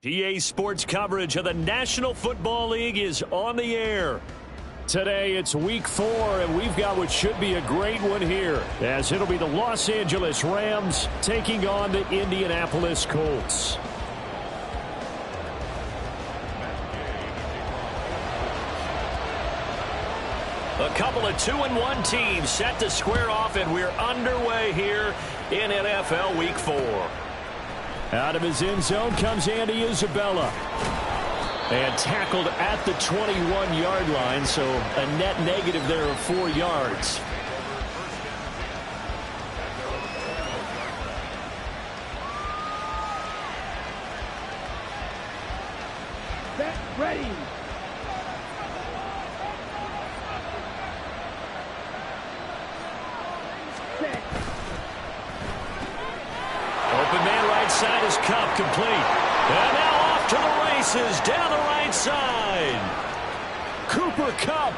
PA Sports coverage of the National Football League is on the air. Today it's week 4, and we've got what should be a great one here, as it'll be the Los Angeles Rams taking on the Indianapolis Colts. A couple of 2-1 teams set to square off, and we're underway here in NFL Week 4. Out of his end zone comes Andy Isabella. And tackled at the 21-yard line, so a net negative there of 4 yards. Set, ready. Set. Open man right side is Kupp, complete. And now off to the races down the right side. Cooper Kupp.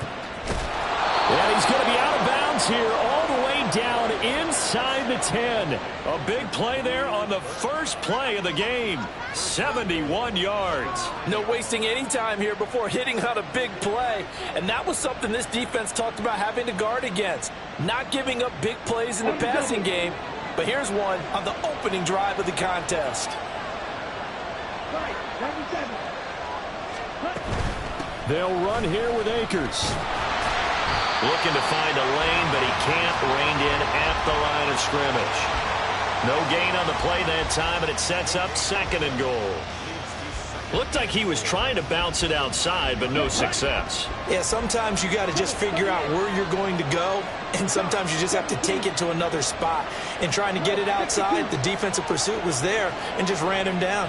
And he's going to be out of bounds here all the way down inside the 10. A big play there on the first play of the game. 71 yards. No wasting any time here before hitting on a big play. And that was something this defense talked about having to guard against. Not giving up big plays in the passing game. But here's one on the opening drive of the contest. They'll run here with Akers. Looking to find a lane, but he can't. Reined in at the line of scrimmage. No gain on the play that time, and it sets up 2nd and goal. Looked like he was trying to bounce it outside, but no success. Yeah, sometimes you got to just figure out where you're going to go, and sometimes you just have to take it to another spot. And trying to get it outside, the defensive pursuit was there and just ran him down.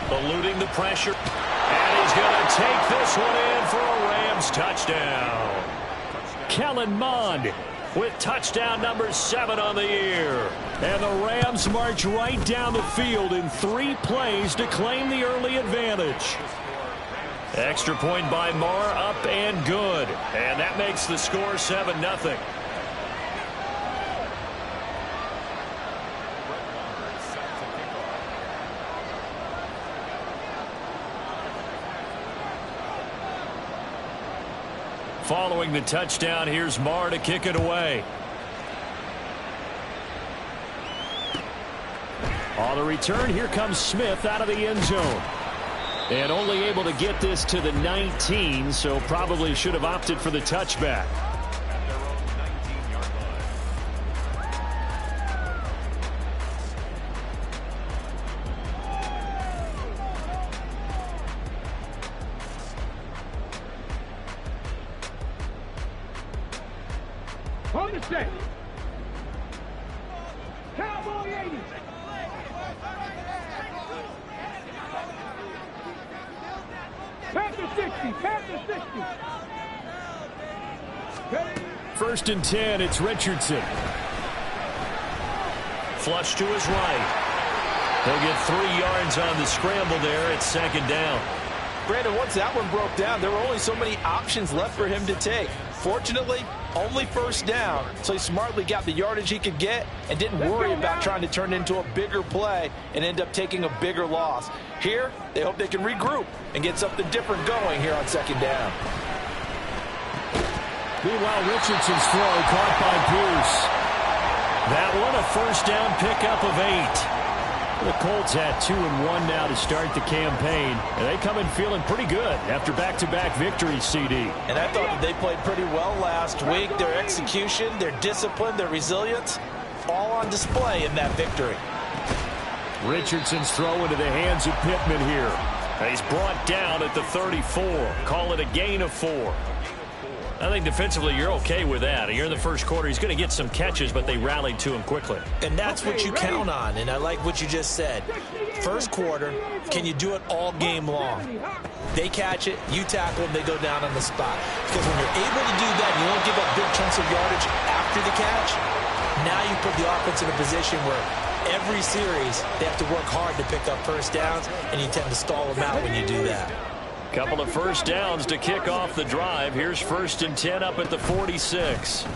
Eluding the pressure. And he's going to take this one in for a Rams touchdown. Kellen Mond with touchdown number 7 on the year. And the Rams march right down the field in 3 plays to claim the early advantage. Extra point by Marr, up and good. And that makes the score 7-0. Following the touchdown, here's Marr to kick it away. On the return, here comes Smith out of the end zone. And only able to get this to the 19, so probably should have opted for the touchback. On the set. Cowboy 80. Panther 60. Panther 60. 1st and 10, it's Richardson. Flush to his right. He'll get 3 yards on the scramble there at 2nd down. Brandon, once that one broke down, there were only so many options left for him to take. Fortunately, only 1st down, so he smartly got the yardage he could get and didn't worry about trying to turn it into a bigger play and end up taking a bigger loss. Here, they hope they can regroup and get something different going here on 2nd down. Meanwhile, Richardson's throw caught by Pierce. That one, a 1st down pickup of 8. The Colts at 2-1 now to start the campaign, and they come in feeling pretty good after back-to-back victories, CD. And I thought that they played pretty well last week. Their execution, their discipline, their resilience, all on display in that victory. Richardson's throw into the hands of Pittman here. He's brought down at the 34. Call it a gain of 4. I think defensively you're okay with that. Here in the first quarter, he's going to get some catches, but they rallied to him quickly. And that's what you count on, and I like what you just said. First quarter, can you do it all game long? They catch it, you tackle them, they go down on the spot. Because when you're able to do that, you don't give up big chunks of yardage after the catch. Now you put the offense in a position where every series they have to work hard to pick up 1st downs, and you tend to stall them out when you do that. Couple of 1st downs to kick off the drive. Here's 1st and 10 up at the 46.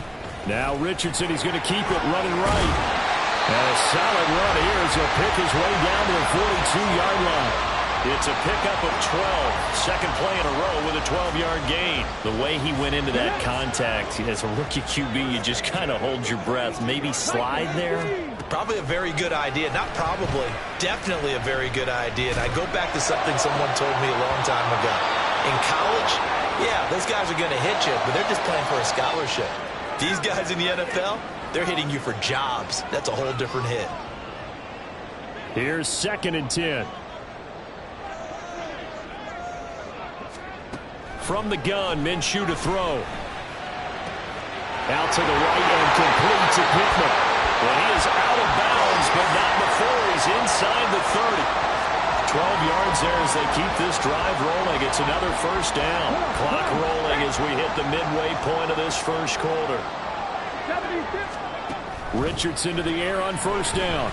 Now Richardson, he's going to keep it running right. And a solid run here as he'll pick his way down to the 42-yard line. It's a pickup of 12. Second play in a row with a 12-yard gain. The way he went into that contact, as a rookie QB, you just kind of hold your breath. Maybe slide there? Probably a very good idea. Not probably. Definitely a very good idea. And I go back to something someone told me a long time ago. In college, yeah, those guys are going to hit you, but they're just playing for a scholarship. These guys in the NFL, they're hitting you for jobs. That's a whole different hit. Here's 2nd and 10. From the gun, Minshew to throw. Out to the right and complete to Pittman. Well, he is out of bounds, but not before he's inside the 30. 12 yards there as they keep this drive rolling. It's another first down. Clock rolling as we hit the midway point of this first quarter. Richardson to the air on first down.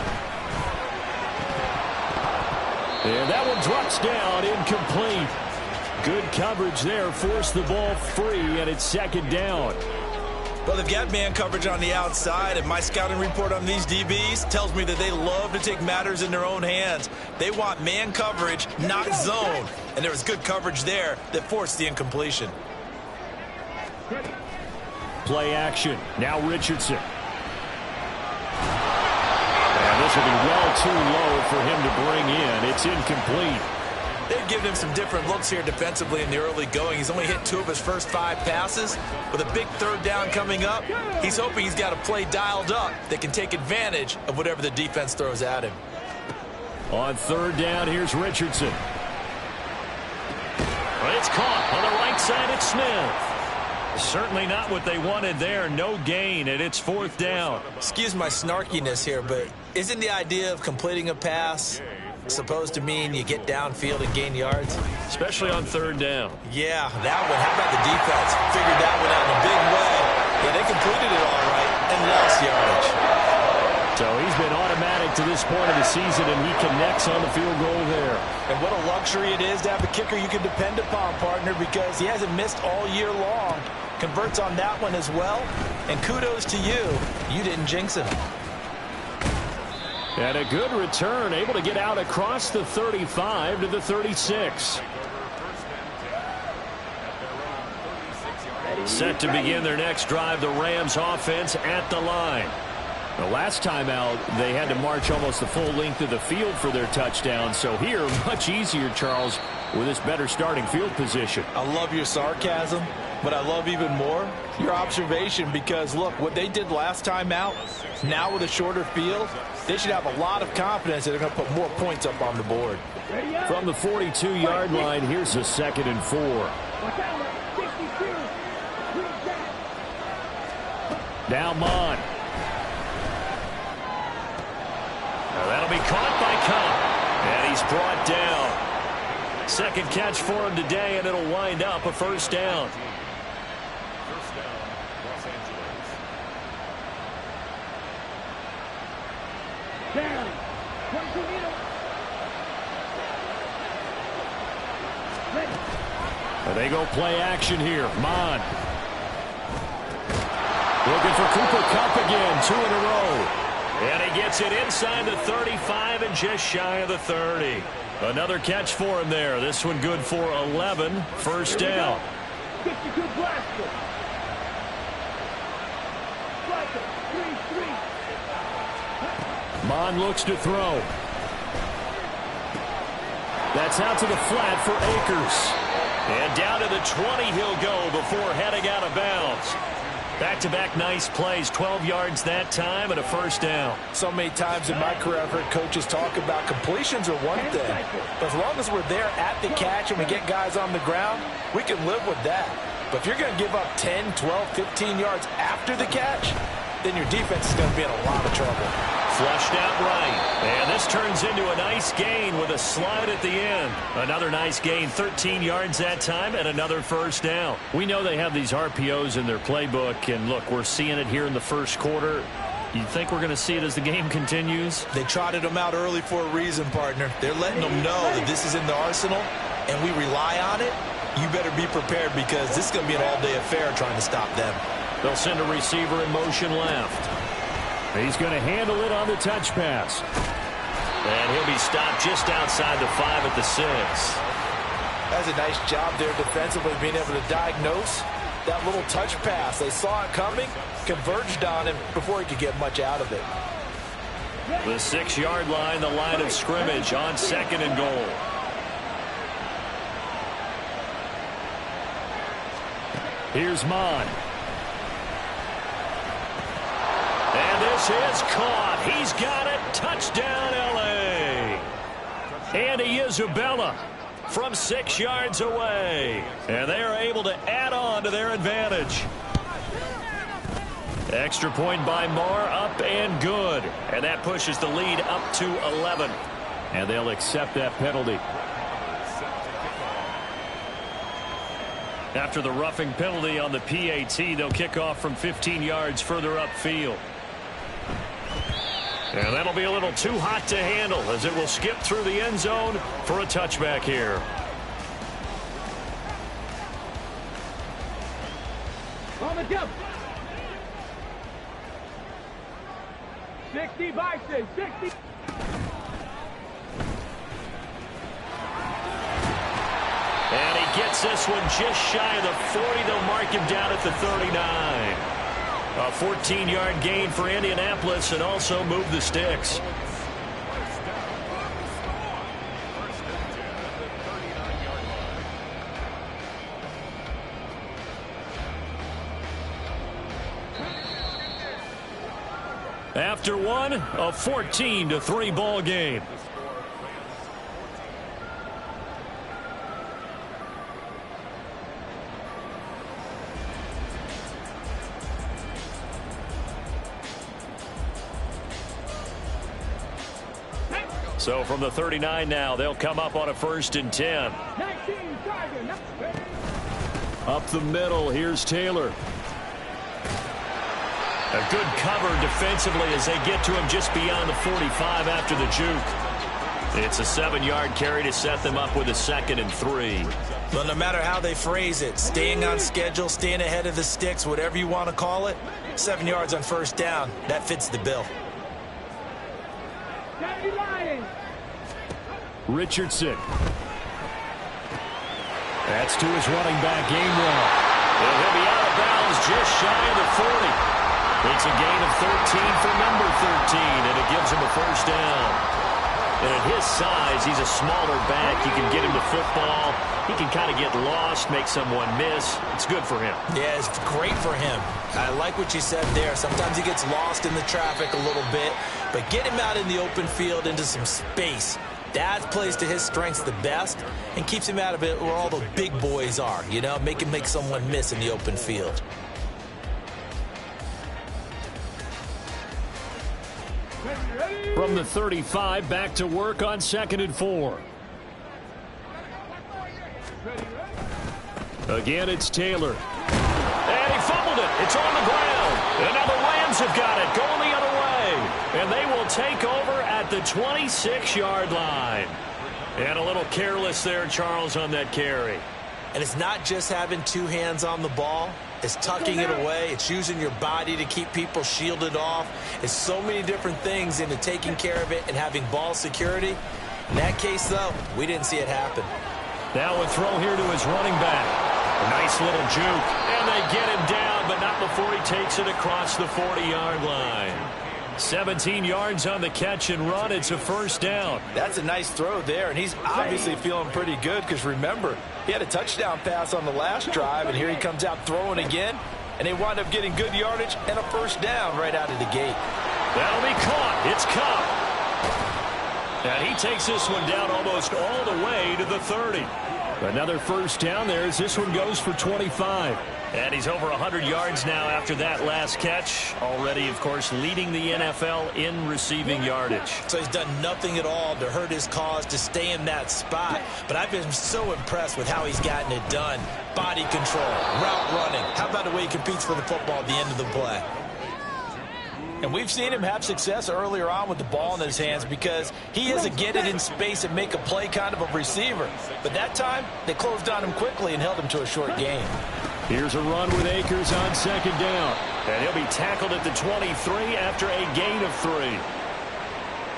And that one drops down, incomplete. Good coverage there, forced the ball free, and it's 2nd down. Well, they've got man coverage on the outside, and my scouting report on these DBs tells me that they love to take matters in their own hands. They want man coverage, not zone. And there was good coverage there that forced the incompletion. Play action. Now Richardson. And this will be well too low for him to bring in. It's incomplete. They've given him some different looks here defensively in the early going. He's only hit 2 of his first 5 passes. With a big 3rd down coming up, he's hoping he's got a play dialed up that can take advantage of whatever the defense throws at him. On 3rd down, here's Richardson. It's caught on the right side at Smith. Certainly not what they wanted there. No gain, and it's 4th down. Excuse my snarkiness here, but isn't the idea of completing a pass supposed to mean you get downfield and gain yards? Especially on 3rd down. Yeah, that one. How about the defense? Figured that one out in a big way. Yeah, they completed it all right and lost yardage. So he's been automatic to this point of the season, and he connects on the field goal there. And what a luxury it is to have a kicker you can depend upon, partner, because he hasn't missed all year long. Converts on that one as well. And kudos to you. You didn't jinx him. And a good return, able to get out across the 35 to the 36. Set to begin their next drive, the Rams offense at the line. The last time out, they had to march almost the full length of the field for their touchdown. So here, much easier, Charles, with this better starting field position. I love your sarcasm, but I love even more your observation because, look, what they did last time out, now with a shorter field, they should have a lot of confidence that they're going to put more points up on the board. From the 42-yard line, here's a 2nd and 4. Now Mond. Now that'll be caught by Cobb. And he's brought down. Second catch for him today, and it'll wind up a first down. They go play action here. Mond. Looking for Cooper Kupp again. 2 in a row. And he gets it inside the 35 and just shy of the 30. Another catch for him there. This one good for 11. First down. Mond looks to throw. That's out to the flat for Akers. And down to the 20 he'll go before heading out of bounds. Back-to-back nice plays, 12 yards that time and a first down. So many times in my career I've heard coaches talk about completions are one thing. But as long as we're there at the catch and we get guys on the ground, we can live with that. But if you're going to give up 10, 12, 15 yards after the catch, then your defense is going to be in a lot of trouble. Flushed out right. And this turns into a nice gain with a slide at the end. Another nice gain, 13 yards that time, and another first down. We know they have these RPOs in their playbook, and look, we're seeing it here in the first quarter. You think we're going to see it as the game continues? They trotted them out early for a reason, partner. They're letting them know that this is in the arsenal, and we rely on it. You better be prepared because this is going to be an all-day affair trying to stop them. They'll send a receiver in motion left. He's going to handle it on the touch pass. And he'll be stopped just outside the 5 at the 6. That's a nice job there defensively, being able to diagnose that little touch pass. They saw it coming, converged on him before he could get much out of it. The 6-yard line, the line of scrimmage on 2nd and goal. Here's Mond. And this is caught. He's got it. Touchdown, L.A. Andy Isabella from 6 yards away. And they are able to add on to their advantage. Extra point by Marr, up and good. And that pushes the lead up to 11. And they'll accept that penalty. After the roughing penalty on the PAT, they'll kick off from 15 yards further upfield. And that'll be a little too hot to handle as it will skip through the end zone for a touchback here. On the jump. 60 Bison, 60. And he gets this one just shy of the 40. They'll mark him down at the 39. A 14-yard gain for Indianapolis and also move the sticks. After one, a 14-3 ball game. So from the 39 now, they'll come up on a 1st and 10. Up the middle, here's Taylor. A good cover defensively as they get to him just beyond the 45 after the juke. It's a 7-yard carry to set them up with a 2nd and 3. Well, no matter how they phrase it, staying on schedule, staying ahead of the sticks, whatever you want to call it, 7 yards on 1st down, that fits the bill. Richardson. That's to his running back, Gainwell. And he'll be out of bounds just shy of the 40. It's a gain of 13 for number 13, and it gives him a 1st down. And at his size, he's a smaller back. You can get him the football. He can kind of get lost, make someone miss. It's good for him. Yeah, it's great for him. I like what you said there. Sometimes he gets lost in the traffic a little bit, but get him out in the open field into some space. That plays to his strengths the best and keeps him out of it where all the big boys are, you know, make someone miss in the open field. From the 35, back to work on 2nd and 4. Again, it's Taylor. And he fumbled it. It's on the ground. And now the Rams have got it, going the other way. And they will take over at the 26-yard line. And a little careless there, Charles, on that carry. And it's not just having 2 hands on the ball. It's tucking it away. It's using your body to keep people shielded off. It's so many different things into taking care of it and having ball security. In that case, though, we didn't see it happen. Now a throw here to his running back. A nice little juke. And they get him down, but not before he takes it across the 40-yard line. 17 yards on the catch and run. It's a 1st down. That's a nice throw there, and he's obviously feeling pretty good because, remember, he had a touchdown pass on the last drive, and here he comes out throwing again, and they wind up getting good yardage and a 1st down right out of the gate. That'll be caught. It's Cobb. And he takes this one down almost all the way to the 30. Another 1st down there as this one goes for 25. And he's over 100 yards now after that last catch. Already, of course, leading the NFL in receiving yardage. So he's done nothing at all to hurt his cause, to stay in that spot. But I've been so impressed with how he's gotten it done. Body control, route running. How about the way he competes for the football at the end of the play? And we've seen him have success earlier on with the ball in his hands because he is a get it in space and make a play kind of a receiver. But that time, they closed on him quickly and held him to a short gain. Here's a run with Akers on 2nd down. And he'll be tackled at the 23 after a gain of 3.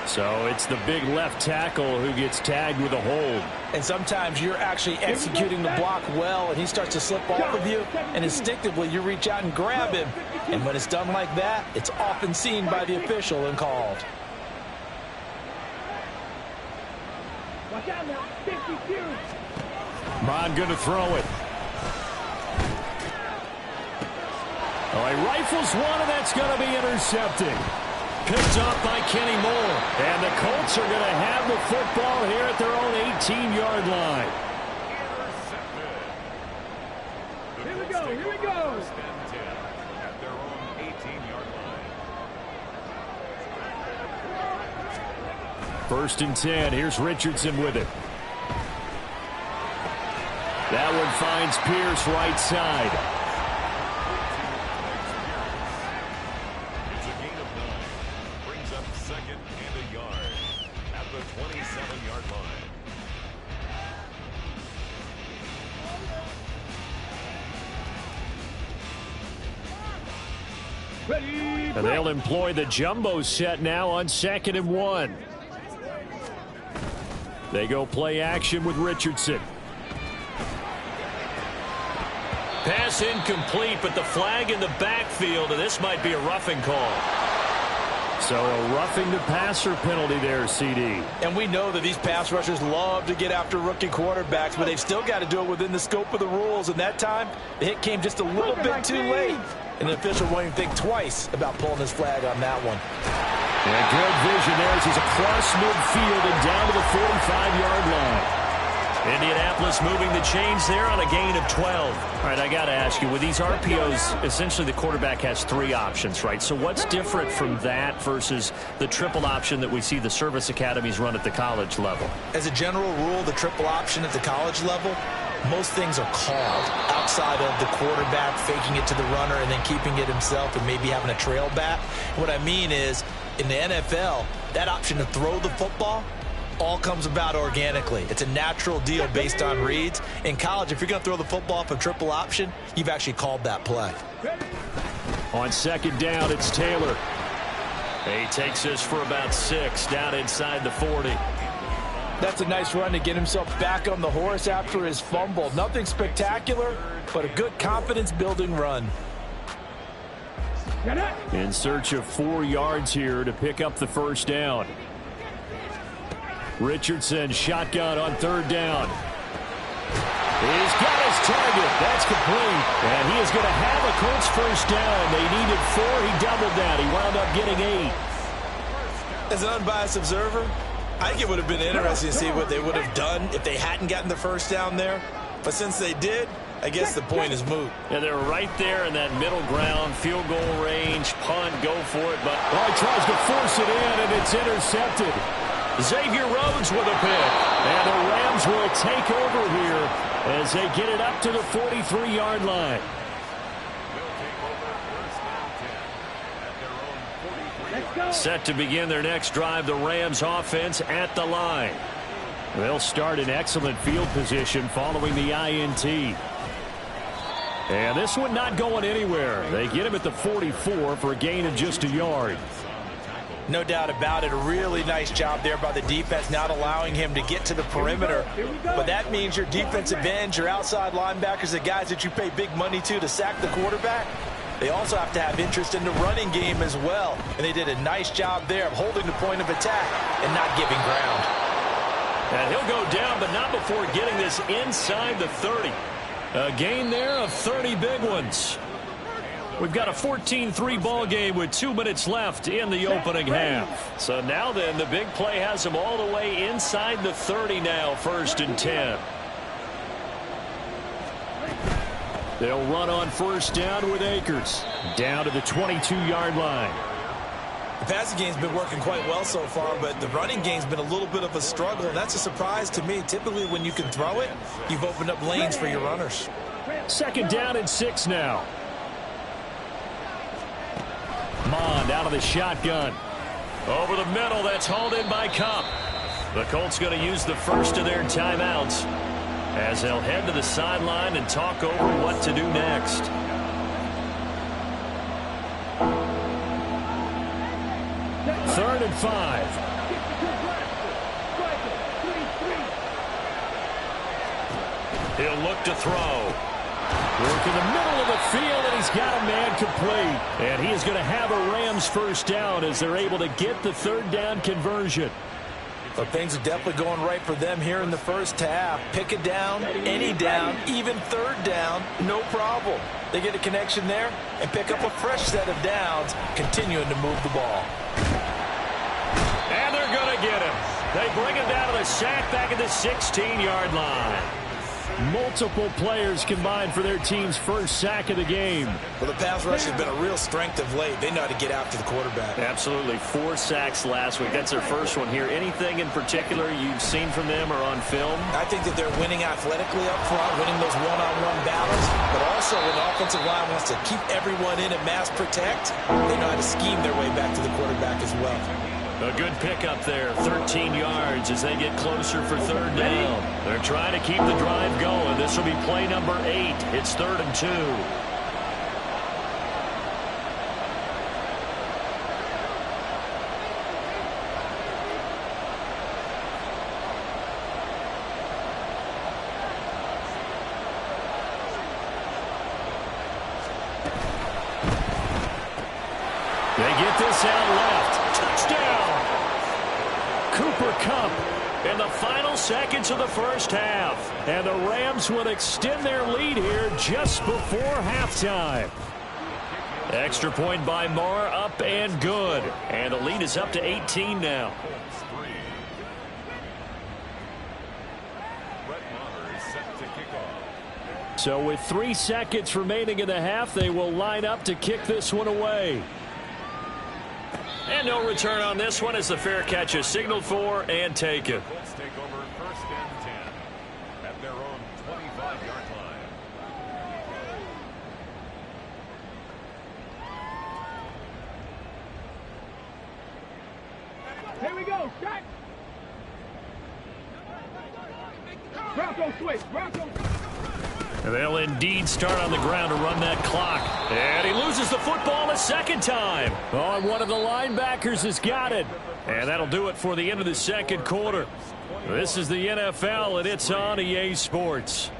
So it's the big left tackle who gets tagged with a hold. And sometimes you're actually executing the block well, and he starts to slip off of you, and instinctively you reach out and grab him. And when it's done like that, it's often seen by the official and called. Watch out now. 52. Mond going to throw it. Oh, he rifles one, and that's going to be intercepted. Picked off by Kenny Moore. And the Colts are going to have the football here at their own 18-yard line. Here we go. Here we go. At their own 18-yard line. 1st and 10. Here's Richardson with it. That one finds Pierce right side. And they'll employ the jumbo set now on 2nd and 1. They go play action with Richardson. Pass incomplete, but the flag in the backfield, and this might be a roughing call. So a roughing the passer penalty there, CD. And we know that these pass rushers love to get after rookie quarterbacks, but they've still got to do it within the scope of the rules. And that time, the hit came just a little bit too late. And the official won't even think twice about pulling his flag on that one. And good vision there as he's across midfield and down to the 45-yard line. Indianapolis moving the chains there on a gain of 12. All right, I got to ask you, with these RPOs, essentially the quarterback has 3 options, right? So what's different from that versus the triple option that we see the service academies run at the college level? As a general rule, the triple option at the college level, most things are called outside of the quarterback faking it to the runner and then keeping it himself and maybe having a trail back. What I mean is, in the NFL, that option to throw the football all comes about organically. It's a natural deal based on reads. In college, if you're going to throw the football off a triple option, you've actually called that play. On 2nd down, it's Taylor. He takes this for about 6 down inside the 40. That's a nice run to get himself back on the horse after his fumble. Nothing spectacular, but a good confidence-building run. In search of 4 yards here to pick up the 1st down. Richardson shotgun on 3rd down. He's got his target. That's complete. And he is going to have a Colts 1st down. They needed 4. He doubled that. He wound up getting 8. As an unbiased observer, I think it would have been interesting to see what they would have done if they hadn't gotten the 1st down there. But since they did, I guess the point is moot. Yeah, they're right there in that middle ground, field goal range, punt, go for it. But he tries to force it in, and it's intercepted. Xavier Rhodes with a pick. And the Rams will take over here as they get it up to the 43-yard line. Set to begin their next drive, the Rams offense at the line. They'll start in excellent field position following the INT. And this one not going anywhere. They get him at the 44 for a gain of just a yard. No doubt about it. A really nice job there by the defense, not allowing him to get to the perimeter. But that means your defensive ends, your outside linebackers, the guys that you pay big money to sack the quarterback, they also have to have interest in the running game as well. And they did a nice job there of holding the point of attack and not giving ground. And he'll go down, but not before getting this inside the 30. A gain there of 30 big ones. We've got a 14-3 ball game with 2 minutes left in the opening half. So now then, the big play has them all the way inside the 30 now, 1st and 10. They'll run on 1st down with Akers. Down to the 22-yard line. The passing game's been working quite well so far, but the running game's been a little bit of a struggle, and that's a surprise to me. Typically, when you can throw it, you've opened up lanes for your runners. 2nd down and 6 now. Mond out of the shotgun. Over the middle, that's hauled in by Kupp. The Colts going to use the first of their timeouts as they'll head to the sideline and talk over what to do next. 5. He'll look to throw. Work in the middle of the field, and he's got a man complete. And he is going to have a Rams first down as they're able to get the third down conversion. Well, things are definitely going right for them here in the first half. Pick a down, any down, even third down, no problem. They get a connection there and pick up a fresh set of downs, continuing to move the ball. And they're going to get him. They bring him down to the sack back at the 16-yard line. Multiple players combined for their team's first sack of the game. Well, the pass rush has been a real strength of late. They know how to get after the quarterback. Absolutely. 4 sacks last week. That's their first one here. Anything in particular you've seen from them or on film? I think that they're winning athletically up front, winning those one-on-one battles, but also when the offensive line wants to keep everyone in and mass protect, they know how to scheme their way back to the quarterback as well. A good pickup there, 13 yards as they get closer for third down. They're trying to keep the drive going. This will be play number 8. It's 3rd and 2. They get this out left. Touchdown! Cooper Kupp in the final seconds of the first half. And the Rams would extend their lead here just before halftime. Extra point by Moore, up and good. And the lead is up to 18 now. So with 3 seconds remaining in the half, they will line up to kick this one away. And no return on this one as the fair catch is signaled for and taken. Colts take over 1st and 10 at their own 25-yard line. Here we go, shot. Bronco switch, Bronco. They'll indeed start on the ground to run that clock. And he loses the football a second time. Oh, and one of the linebackers has got it. And that'll do it for the end of the second quarter. This is the NFL, and it's on EA Sports.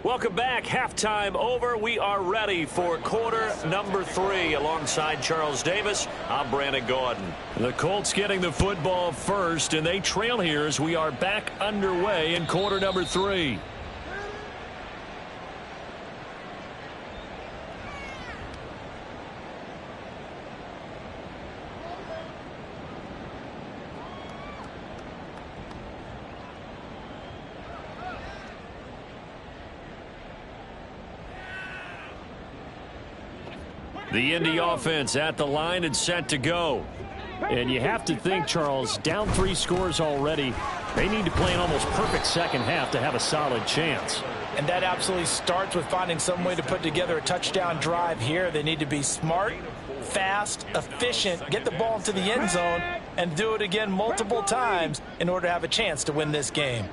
Welcome back. Halftime over. We are ready for quarter number 3. Alongside Charles Davis, I'm Brandon Gaudin. The Colts getting the football first, and they trail here as we are back underway in quarter number 3. The Indy offense at the line and set to go. And you have to think, Charles, down 3 scores already. They need to play an almost perfect second half to have a solid chance. And that absolutely starts with finding some way to put together a touchdown drive here. They need to be smart, fast, efficient, get the ball into the end zone, and do it again multiple times in order to have a chance to win this game.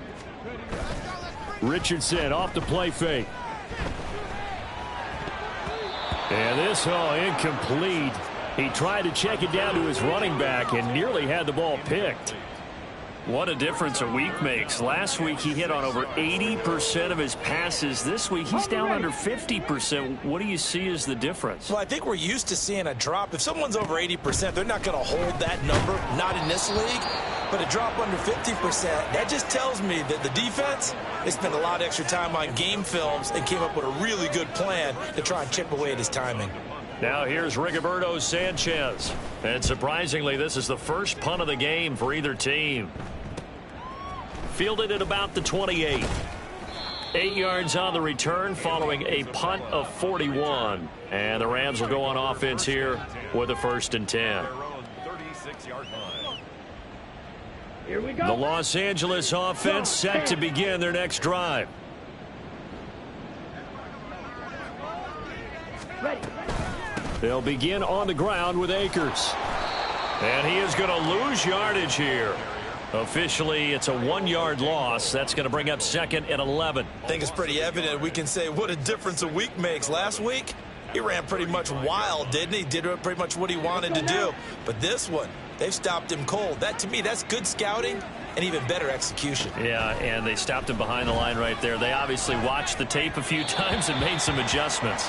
Richardson off the play fake. And this, incomplete. He tried to check it down to his running back and nearly had the ball picked. What a difference a week makes. Last week he hit on over 80% of his passes. This week he's down under 50%. What do you see as the difference? Well, I think we're used to seeing a drop. If someone's over 80%, they're not going to hold that number, not in this league. But a drop under 50%, that just tells me that the defense, they spent a lot of extra time on game films and came up with a really good plan to try and chip away at his timing. Now here's Rigoberto Sanchez. And surprisingly, this is the first punt of the game for either team. Fielded at about the 28. 8 yards on the return following a punt of 41. And the Rams will go on offense here with a 1st and 10. Here we go. The Los Angeles offense set to begin their next drive. Ready. They'll begin on the ground with Akers. And he is going to lose yardage here. Officially, it's a 1-yard loss. That's going to bring up 2nd and 11. I think it's pretty evident. We can say what a difference a week makes. Last week, he ran pretty much wild, didn't he? Did pretty much what he wanted to do. But this one, they've stopped him cold. That, to me, that's good scouting and even better execution. Yeah, and they stopped him behind the line right there. They obviously watched the tape a few times and made some adjustments.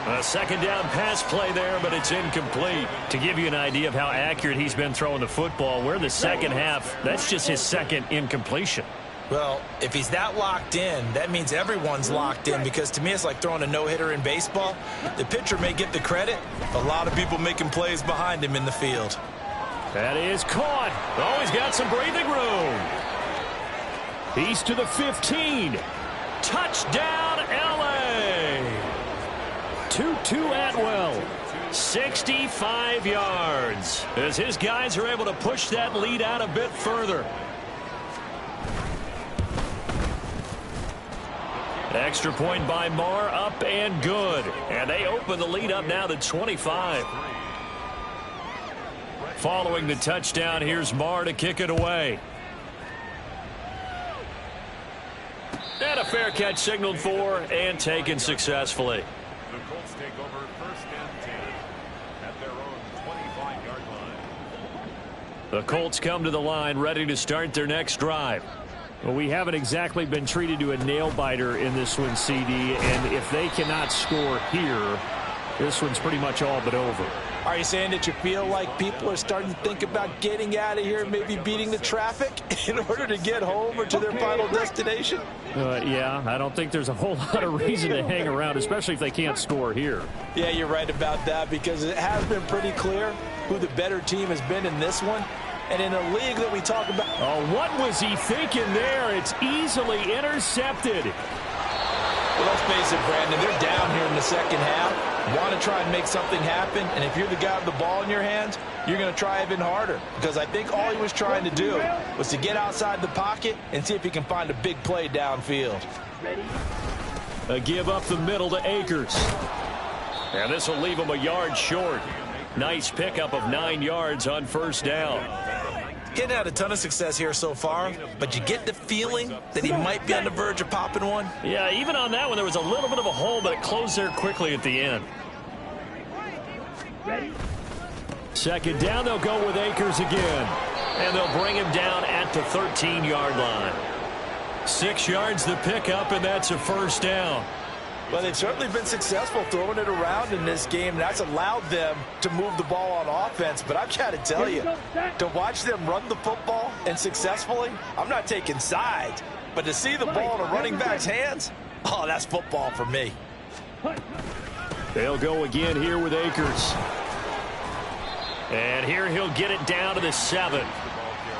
A 2nd down pass play there, but it's incomplete. To give you an idea of how accurate he's been throwing the football, we're the second half. That's just his 2nd incompletion. Well, if he's that locked in, that means everyone's locked in, because to me it's like throwing a no-hitter in baseball. The pitcher may get the credit, a lot of people making plays behind him in the field. That is caught. Oh, he's got some breathing room. He's to the 15. Touchdown, L.A. Tutu Atwell, 65 yards, as his guys are able to push that lead out a bit further. Extra point by Marr, up and good. And they open the lead up now to 25. Following the touchdown, here's Marr to kick it away. And a fair catch signaled for and taken successfully. The Colts take over 1st and 10 at their own 25-yard line. The Colts come to the line ready to start their next drive. Well, we haven't exactly been treated to a nail-biter in this one, CD, and if they cannot score here, this one's pretty much all but over. Are you saying that you feel like people are starting to think about getting out of here, maybe beating the traffic in order to get home or to their final destination? Yeah, I don't think there's a whole lot of reason to hang around, especially if they can't score here. Yeah, you're right about that, because it has been pretty clear who the better team has been in this one. And in a league that we talk about... Oh, what was he thinking there? It's easily intercepted. Well, let's face it, Brandon, they're down here in the second half. Want to try and make something happen, and if you're the guy with the ball in your hands, you're going to try even harder, because I think all he was trying to do was to get outside the pocket and see if he can find a big play downfield. A give up the middle to Akers. And this will leave him a yard short. Nice pickup of 9 yards on 1st down. Getting had a ton of success here so far, but you get the feeling that he might be on the verge of popping one. Yeah, even on that one, there was a little bit of a hole, but it closed there quickly at the end. 2nd down, they'll go with Akers again. And they'll bring him down at the 13-yard line. 6 yards the pickup, and that's a 1st down. Well, they've certainly been successful throwing it around in this game. That's allowed them to move the ball on offense. But I've got to tell you, to watch them run the football and successfully, I'm not taking sides. But to see the ball in a running back's hands, oh, that's football for me. They'll go again here with Akers. And here he'll get it down to the 7.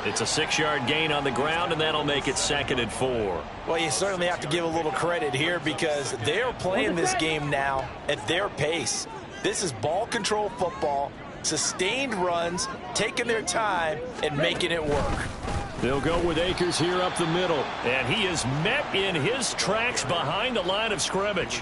It's a 6-yard gain on the ground, and that'll make it 2nd and 4. Well, you certainly have to give a little credit here, because they're playing this game now at their pace. This is ball control football, sustained runs, taking their time, and making it work. They'll go with Akers here up the middle, and he is met in his tracks behind the line of scrimmage.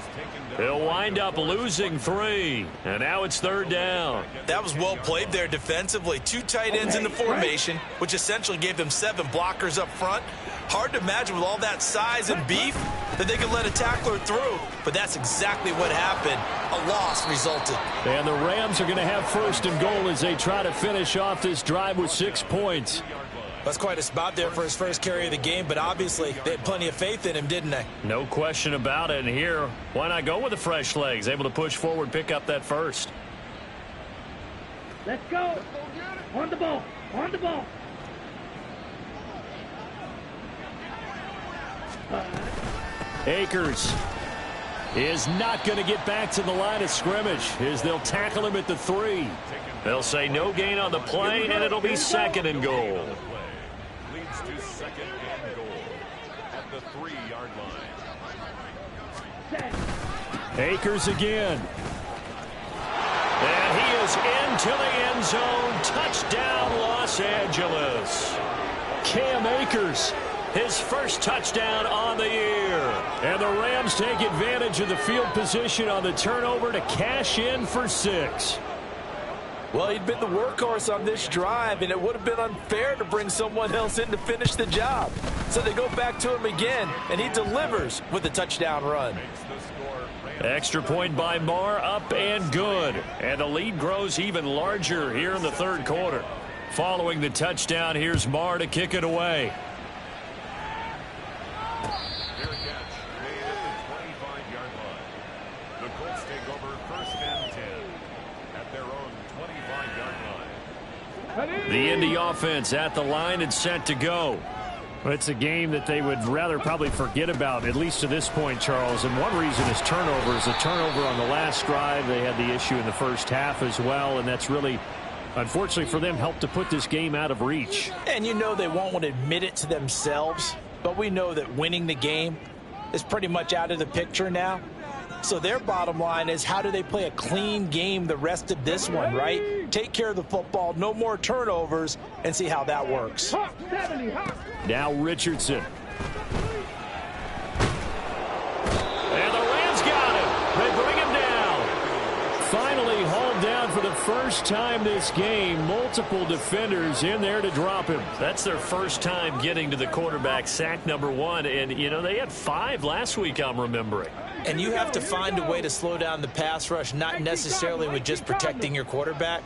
He'll wind up losing 3, and now it's 3rd down. That was well played there defensively. 2 tight ends in the formation, which essentially gave them 7 blockers up front. Hard to imagine with all that size and beef that they could let a tackler through, but that's exactly what happened. A loss resulted. And the Rams are going to have 1st and goal as they try to finish off this drive with 6 points. That's quite a spot there for his first carry of the game, but obviously they had plenty of faith in him, didn't they? No question about it. And here, why not go with the fresh legs? Able to push forward, pick up that 1st. Let's go. On the ball. On the ball. Akers is not going to get back to the line of scrimmage as they'll tackle him at the 3. They'll say no gain on the play, and it'll be 2nd and goal. Leads to 2nd and goal at the 3-yard line. Akers again. And he is into the end zone. Touchdown, Los Angeles. Cam Akers, his 1st touchdown on the year. And the Rams take advantage of the field position on the turnover to cash in for 6. Well, he'd been the workhorse on this drive, and it would have been unfair to bring someone else in to finish the job. So they go back to him again, and he delivers with a touchdown run. Extra point by Marr, up and good. And the lead grows even larger here in the third quarter. Following the touchdown, here's Marr to kick it away. Fair catch made at the 25-yard line. The Colts take over first and 10 at their own 25-yard line. The Indy offense at the line and set to go. Well, it's a game that they would rather probably forget about, at least to this point, Charles. And one reason is turnovers. A turnover on the last drive. They had the issue in the first half as well, and that's really, unfortunately for them, helped to put this game out of reach. And you know they won't want to admit it to themselves, but we know that winning the game is pretty much out of the picture now. So their bottom line is, how do they play a clean game the rest of this one, right? Take care of the football, no more turnovers, and see how that works. Now Richardson. And the Rams got him. They bring him down. Finally hauled down for the first time this game. Multiple defenders in there to drop him. That's their first time getting to the quarterback, sack number 1. And, you know, they had 5 last week, I'm remembering. And you have to find a way to slow down the pass rush, not necessarily with just protecting your quarterback,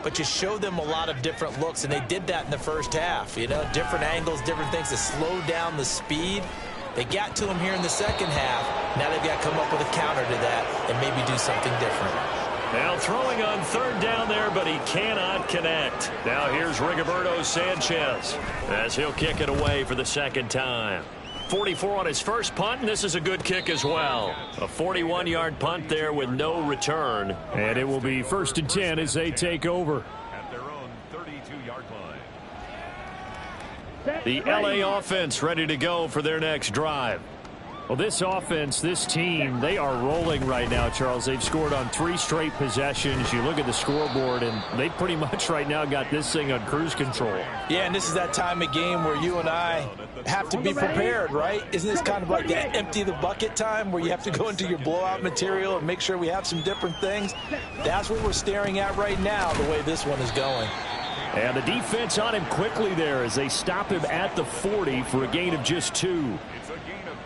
but you show them a lot of different looks, and they did that in the first half. You know, different angles, different things to slow down the speed. They got to him here in the second half. Now they've got to come up with a counter to that and maybe do something different. Now throwing on third down there, but he cannot connect. Now here's Rigoberto Sanchez as he'll kick it away for the second time. 44 on his first punt, and this is a good kick as well. A 41-yard punt there with no return. And it will be 1st and 10 as they take over. At their own 32-yard line. The LA offense ready to go for their next drive. Well, this offense, this team, they are rolling right now, Charles. They've scored on 3 straight possessions. You look at the scoreboard, and they pretty much right now got this thing on cruise control. Yeah, and this is that time of game where you and I have to be prepared, right? Isn't this kind of like that empty the bucket time where you have to go into your blowout material and make sure we have some different things? That's what we're staring at right now, the way this one is going. And the defense on him quickly there as they stop him at the 40 for a gain of just 2.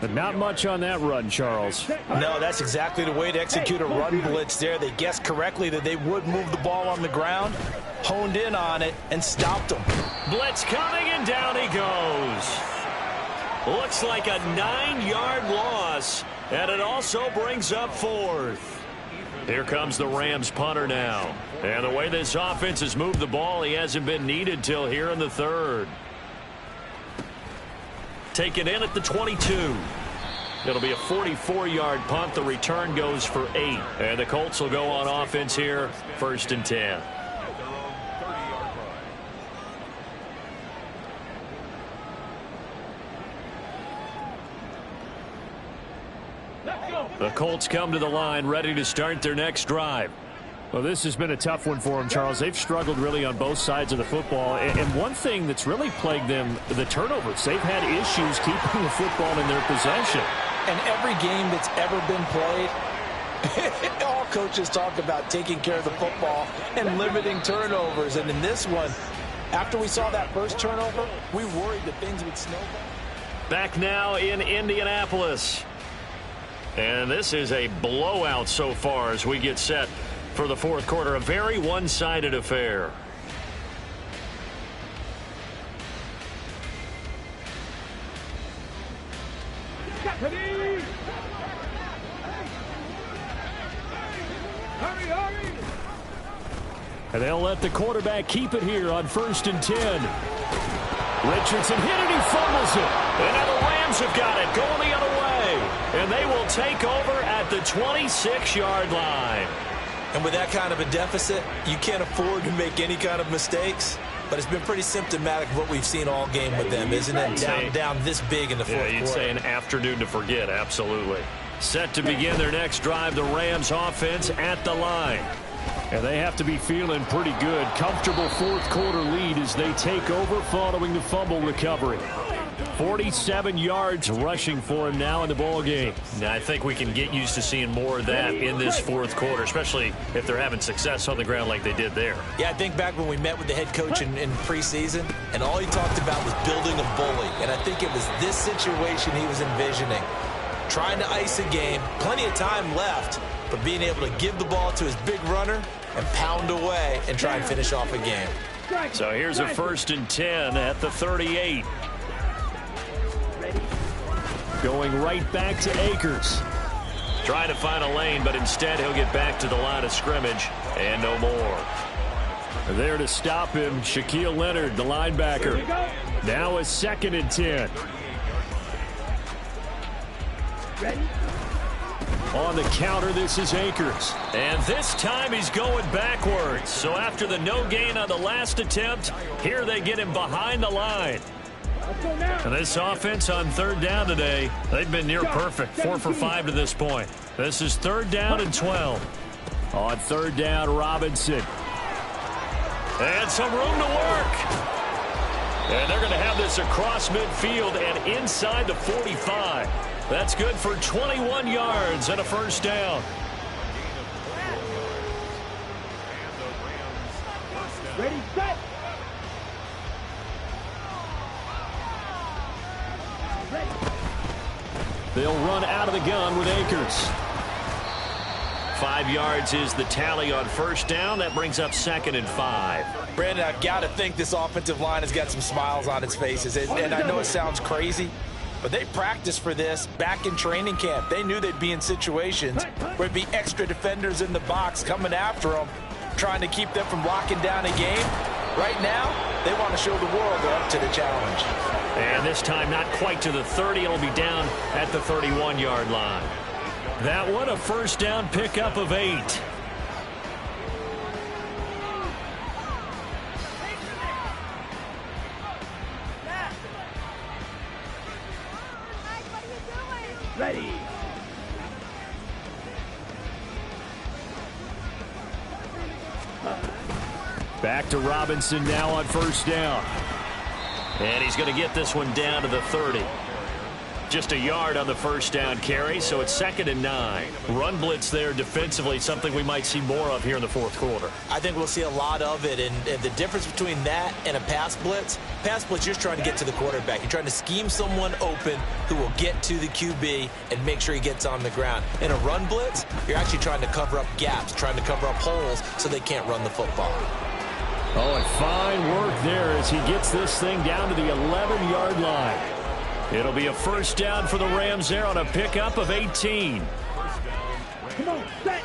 But not much on that run, Charles. No, that's exactly the way to execute a run blitz there. They guessed correctly that they would move the ball on the ground, honed in on it, and stopped them. Blitz coming, and down he goes. Looks like a 9-yard loss, and it also brings up 4th. Here comes the Rams punter now. And the way this offense has moved the ball, he hasn't been needed till here in the 3rd. Take it in at the 22. It'll be a 44-yard punt. The return goes for 8. And the Colts will go on offense here, 1st and 10. The Colts come to the line, ready to start their next drive. Well, this has been a tough one for them, Charles. They've struggled really on both sides of the football. And one thing that's really plagued them, the turnovers. They've had issues keeping the football in their possession. And every game that's ever been played, all coaches talk about taking care of the football and limiting turnovers. And in this one, after we saw that first turnover, we worried that things would snowball. Back now in Indianapolis. And this is a blowout so far as we get set for the 4th quarter. A very one-sided affair. And they'll let the quarterback keep it here on 1st and 10. Richardson hit it, he fumbles it. And now the Rams have got it going the other way. And they will take over at the 26-yard line. And with that kind of a deficit, you can't afford to make any kind of mistakes. But it's been pretty symptomatic of what we've seen all game with them, isn't it? Down this big in the 4th quarter. Yeah, you'd say an afternoon to forget, absolutely. Set to begin their next drive, the Rams offense at the line. And they have to be feeling pretty good. Comfortable 4th quarter lead as they take over following the fumble recovery. 47 yards rushing for him now in the ball game. Now, I think we can get used to seeing more of that in this fourth quarter, especially if they're having success on the ground like they did there. Yeah, I think back when we met with the head coach in preseason, and all he talked about was building a bully. And I think it was this situation he was envisioning. Trying to ice a game, plenty of time left, but being able to give the ball to his big runner and pound away and try and finish off a game. So here's a 1st and 10 at the 38. Going right back to Akers. Trying to find a lane, but instead he'll get back to the line of scrimmage and no more. There to stop him, Shaquille Leonard, the linebacker. Now a 2nd and 10. Ready? On the counter, this is Akers. And this time he's going backwards. So after the no gain on the last attempt, here they get him behind the line. And this offense on 3rd down today, they've been near perfect. 4 for 5 to this point. This is 3rd down and 12. On 3rd down, Robinson. And some room to work. And they're going to have this across midfield and inside the 45. That's good for 21 yards and a 1st down. Ready, set. They'll run out of the gun with Akers. 5 yards is the tally on 1st down. That brings up 2nd and 5. Brandon, I've got to think this offensive line has got some smiles on its faces. And I know it sounds crazy, but they practiced for this back in training camp. They knew they'd be in situations where there'd be extra defenders in the box coming after them, trying to keep them from locking down a game. Right now, they want to show the world they're up to the challenge. And this time not quite to the 30. It'll be down at the 31-yard line. That one a 1st down pickup of 8. Ready. Back to Robinson now on 1st down. And he's going to get this one down to the 30. Just a yard on the 1st down carry, so it's 2nd and 9. Run blitz there defensively, something we might see more of here in the 4th quarter. I think we'll see a lot of it, and the difference between that and a pass blitz, you're just trying to get to the quarterback. You're trying to scheme someone open who will get to the QB and make sure he gets on the ground. In a run blitz, you're actually trying to cover up gaps, trying to cover up holes so they can't run the football. Oh, and fine work there as he gets this thing down to the 11-yard line. It'll be a 1st down for the Rams there on a pickup of 18. Come on, set.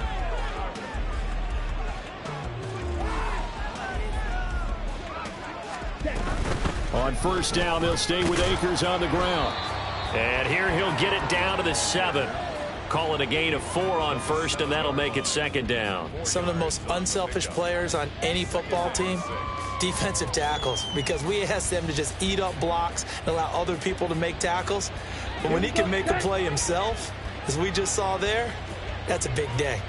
On 1st down, they'll stay with Akers on the ground. And here he'll get it down to the 7. Call it a gain of 4 on 1st, and that'll make it 2nd down. Some of the most unselfish players on any football team, defensive tackles, because we ask them to just eat up blocks and allow other people to make tackles. But when he can make a play himself, as we just saw there, that's a big day.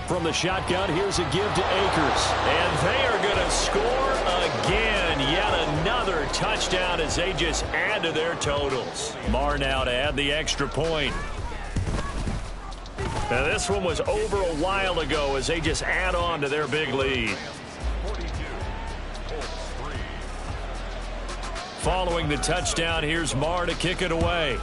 From the shotgun, here's a give to Akers. And they are going to score again. Yet another touchdown as they just add to their totals. Marr now to add the extra point. Now this one was over a while ago as they just add on to their big lead. Following the touchdown, here's Marr to kick it away.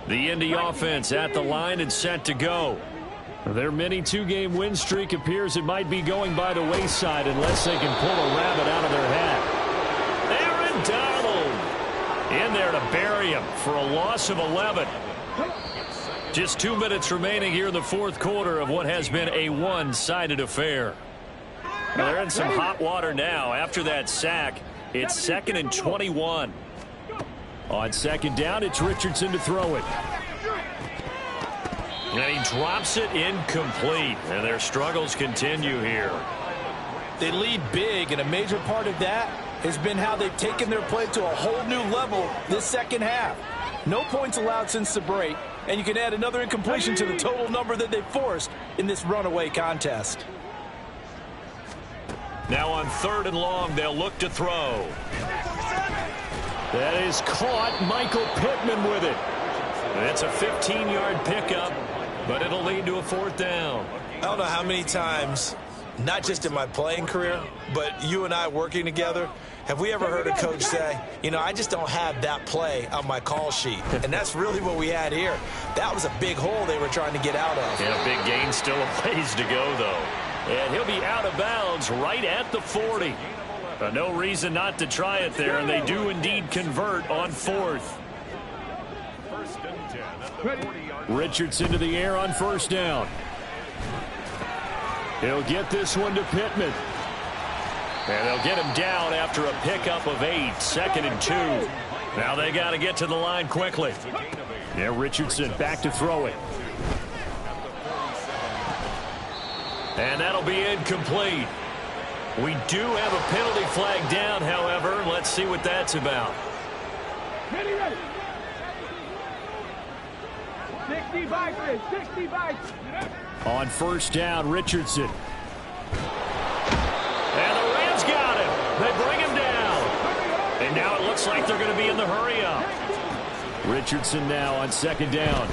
The Indy offense at the line and set to go. Their mini 2-game win streak appears it might be going by the wayside unless they can pull a rabbit out of their hat. Aaron Donald in there to bury him for a loss of 11. Just 2 minutes remaining here in the 4th quarter of what has been a one-sided affair. They're in some hot water now. After that sack, it's 2nd and 21. On 2nd down, it's Richardson to throw it. And he drops it incomplete. And their struggles continue here. They lead big, and a major part of that has been how they've taken their play to a whole new level this second half. No points allowed since the break, and you can add another incompletion to the total number that they forced in this runaway contest. Now on 3rd and long, they'll look to throw. That is caught. Michael Pittman with it. That's a 15-yard pickup, but it'll lead to a 4th down. I don't know how many times, not just in my playing career, but you and I working together, have we ever heard a coach say, you know, I just don't have that play on my call sheet. And that's really what we had here. That was a big hole they were trying to get out of. Yeah, big gain, still a ways to go, though. And he'll be out of bounds right at the 40. No reason not to try it there, and they do indeed convert on 4th. Richardson to the air on 1st down. He'll get this one to Pittman. And they'll get him down after a pickup of 8, 2nd and 2. Now they got to get to the line quickly. Yeah, Richardson back to throw it. And that'll be incomplete. We do have a penalty flag down, however. Let's see what that's about. Ready, ready. 65. On 1st down, Richardson. And the Rams got him. They bring him down. And now it looks like they're going to be in the hurry up. Richardson now on 2nd down.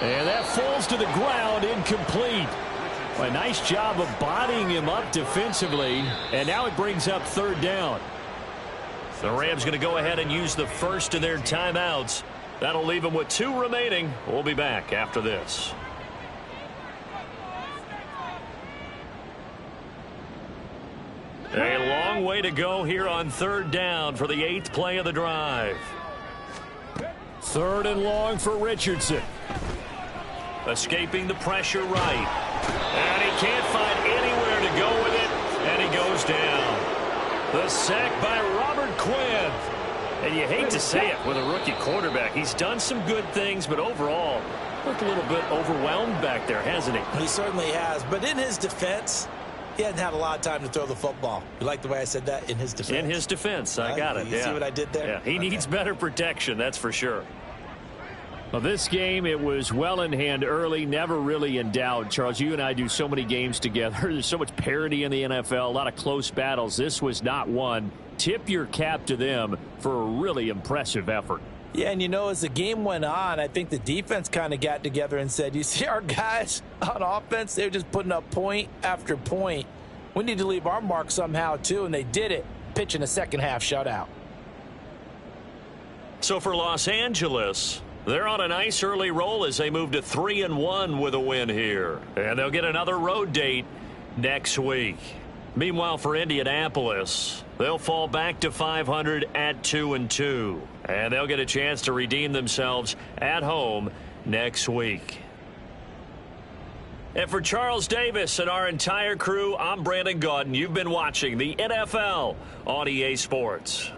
And that falls to the ground, incomplete. A nice job of bodying him up defensively. And now it brings up 3rd down. The Rams going to go ahead and use the first of their timeouts. That'll leave them with 2 remaining. We'll be back after this. A long way to go here on 3rd down for the 8th play of the drive. 3rd and long for Richardson. Escaping the pressure right. And he can't find anywhere to go with it. And he goes down. The sack by Robert Quinn. And you hate to say it with a rookie quarterback. He's done some good things, but overall, looked a little bit overwhelmed back there, hasn't he? He certainly has. But in his defense, he hasn't had a lot of time to throw the football. You like the way I said that? In his defense. In his defense. I got it. You see what I did there? Yeah, he needs better protection, that's for sure. Well, this game, it was well in hand early, never really in doubt. Charles, you and I do so many games together. There's so much parity in the NFL, a lot of close battles. This was not one. Tip your cap to them for a really impressive effort. Yeah, and you know, as the game went on, I think the defense kind of got together and said, you see our guys on offense, they're just putting up point after point. We need to leave our mark somehow, too, and they did it, pitching a second-half shutout. So for Los Angeles, they're on a nice early roll as they move to 3-1 with a win here. And they'll get another road date next week. Meanwhile, for Indianapolis, they'll fall back to 500 at 2-2. And they'll get a chance to redeem themselves at home next week. And for Charles Davis and our entire crew, I'm Brandon Gaudin. You've been watching the NFL on EA Sports.